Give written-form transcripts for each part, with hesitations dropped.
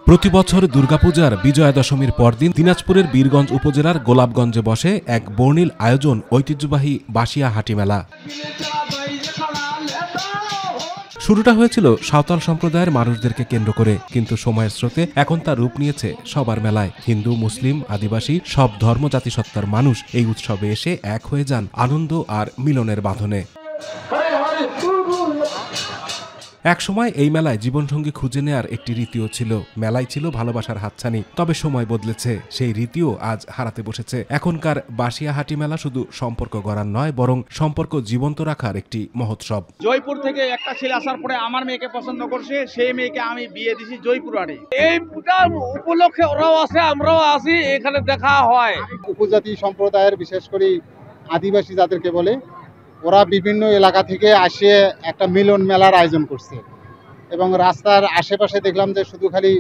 প্রতি বছর দুর্গাপূজার বিজয়া দশমীর পরদিন দিনাজপুরের বীরগঞ্জ উপজেলার গোলাপগঞ্জে বসে এক বর্ণিল আয়োজন ঐতিহ্যবাহী বাসিয়া হাটি মেলা। শুরুটা হয়েছিল সাঁওতাল সম্প্রদায়ের মানুষদেরকে কেন্দ্র করে, কিন্তু সময়ের স্রোতে এখন তা রূপ নিয়েছে সবার মেলায়। হিন্দু, মুসলিম, আদিবাসী সব ধর্ম জাতিসত্তার মানুষ এই উৎসবে এসে এক হয়ে যান আনন্দ আর মিলনের বাঁধনে। একসময় এই মেলায় জীবনসঙ্গী খুঁজে নেয়ার একটি রীতিও ছিল। মেলায় ছিল ভালোবাসার হাতছানি। তবে সময় বদলেছে, সেই রীতিও আজ হারাতে বসেছে। এখনকার বাসিয়া হাটি মেলা শুধু সম্পর্ক গড়ার নয়, বরং সম্পর্ক জীবন্ত রাখার একটি মহোৎসব। জয়পুর থেকে একটা ছেলে আসার পরে আমার মেয়েকে পছন্দ করছে, সেই মেয়েকে আমি বিয়ে দিছি জয়পুর হাটে। এই পূজা উপলক্ষে ওরাও আসে, আমরাও আসি, এখানে দেখা হয়। উপজাতি সম্প্রদায়ের, বিশেষ করে আদিবাসী যাদেরকে বলে, ওরা বিভিন্ন এলাকা থেকে আসে একটা মিলন মেলার আয়োজন করছে এবং রাস্তার আশেপাশে দেখলাম যে শুধু খালি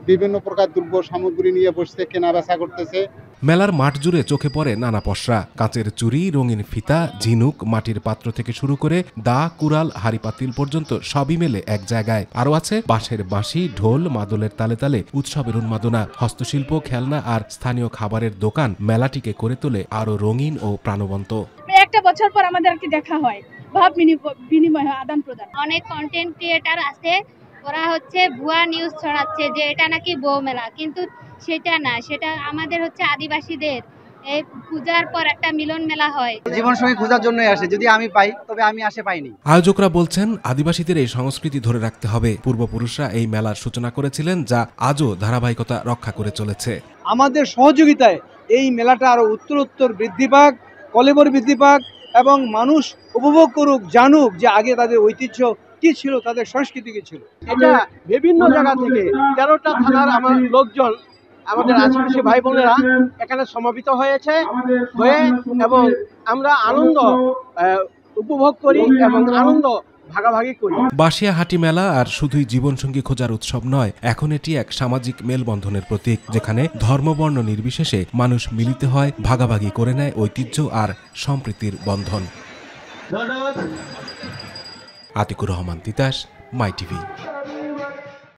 বিভিন্ন প্রকার দ্রব্য সামগ্রী নিয়ে বসতে, কেনা বেচা করতেছে। মেলার মাঠ জুড়ে চোখে পড়ে নানা পসরা, কাঁচের চুড়ি, রঙিন ফিতা, ঝিনুক, মাটির পাত্র থেকে শুরু করে দা, কুড়াল, হাড়ি পাতিল পর্যন্ত সবই মেলে এক জায়গায়। আরও আছে বাঁশের বাঁশি, ঢোল, মাদলের তালে তালে উৎসবের উন্মাদনা। হস্তশিল্প, খেলনা আর স্থানীয় খাবারের দোকান মেলাটিকে করে তোলে আরো রঙিন ও প্রাণবন্ত। একটা বছর পর আমাদের কি দেখা হয়, ভাব বিনিময় হয়, আদান প্রদান। অনেক কন্টেন্ট ক্রিয়েটার আছে, ওরা ভুয়া নিউজ ছড়াচ্ছে যে এটা নাকি বউ মেলা, কিন্তু সেটা না, সেটা আমাদের আদিবাসীদের এই পূজার পর একটা মিলন মেলা হয়। জীবন সঙ্গী খোঁজার জন্যই আসে, যদি আমি পাই তবে আমি আসে পাইনি। আয়োজকরা বলছেন আদিবাসীদের এই সংস্কৃতি ধরে রাখতে হবে। পূর্বপুরুষরা এই মেলার সূচনা করেছিলেন, যা আজও ধারাবাহিকতা রক্ষা করে চলেছে। আমাদের সহযোগিতায় এই মেলাটা আরো উত্তরোত্তর বৃদ্ধি পাক, কলেবর বৃদ্ধি পাক এবং মানুষ উপভোগ করুক, জানুক যে আগে তাদের ঐতিহ্য কি ছিল, তাদের সংস্কৃতি কি ছিল। এটা বিভিন্ন জায়গা থেকে 13টা থানার আমার লোকজন, আমাদের আদিবাসী ভাই বোনেরা এখানে সমাবেত হয়েছে এবং আমরা আনন্দ উপভোগ করি এবং আনন্দ ভাগাভাগি করি। বাসিয়া হাটি মেলা আর শুধুই জীবনসঙ্গী খোঁজার উৎসব নয়, এখন এটি এক সামাজিক মেলবন্ধনের প্রতীক, যেখানে ধর্মবর্ণ নির্বিশেষে মানুষ মিলিত হয়, ভাগাভাগি করে নেয় ঐতিহ্য আর সম্প্রীতির বন্ধন। আতিকুর রহমান তিতাস, মাই টিভি।